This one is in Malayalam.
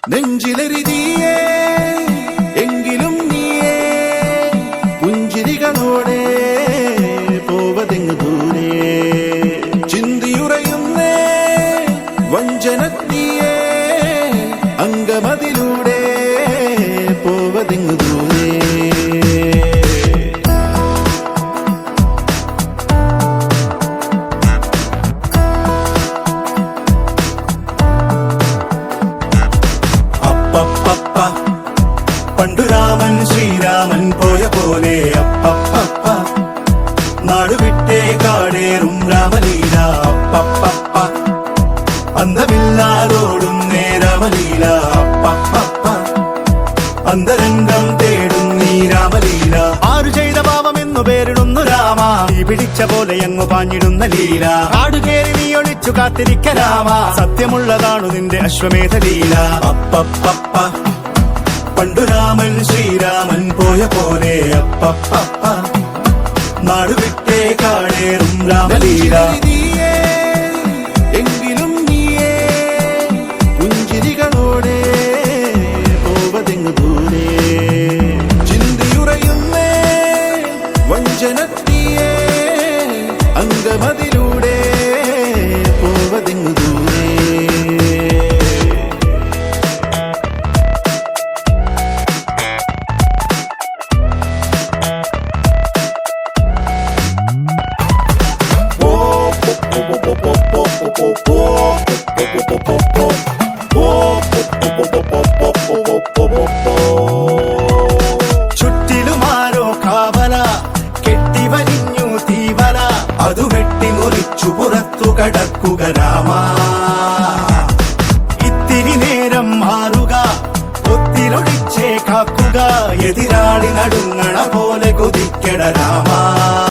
നെഞ്ചിലെരിതിയേ എങ്കിലും നീയേ പുഞ്ചിരികളോടെ പോവതെങ്ങു ദൂരെ ചിന്തിയുറയുന്നേ വഞ്ചനത്തിയേ അംഗമതിലൂടെ പോവതെങ്ങു ദൂരെ പണ്ടു രാമൻ ശ്രീരാമൻ പോയ പോലെ അപ്പപ്പ നാടുവിട്ടേ കാടേറും രാമലീല അപ്പപ്പ അന്തമില്ലാതോടുന്നേ രാമലീല അപ്പപ്പ അന്തരംഗം തേടും നീ രാമലീല ആരു ചെയ്ത പാപമെന്നു പേരിടുന്നു രാമ ഈ പിടിച്ച പോലെ അങ്ങു പാഞ്ഞിടുന്ന ലീല കാടുകേറി നീ ഒളിച്ചു കാത്തിരിക്ക രാമ സത്യമുള്ളതാണു നിന്റെ അശ്വമേധ ലീല അപ്പപ്പ പണ്ടു രാമൻ ശ്രീരാമൻ പോയ പോലെ അപ്പപ്പ നാടുവിട്ടേ കാടേറും രാമലീല എങ്കിലും നീയേ പുഞ്ചിരികളോടെ പോവതെങ്ങു ദൂരെ ചിന്തിയുറയുന്നേ വഞ്ചനത്തിയേ അംഗമതിലൂടെ പോവതെങ്ങു ദൂരെ ചുറ്റിലുമാരോ കാവല കെട്ടിവലിഞ്ഞു തീവല അതു വെട്ടിമുറിച്ചു പുറത്തു കടക്കുക രാമ ഇത്തിരി നേരം മാറുക ഒത്തിലൊളിച്ചേ കാക്കുക എതിരാളി നടുങ്ങണ പോലെ കൊതിക്കട രാമ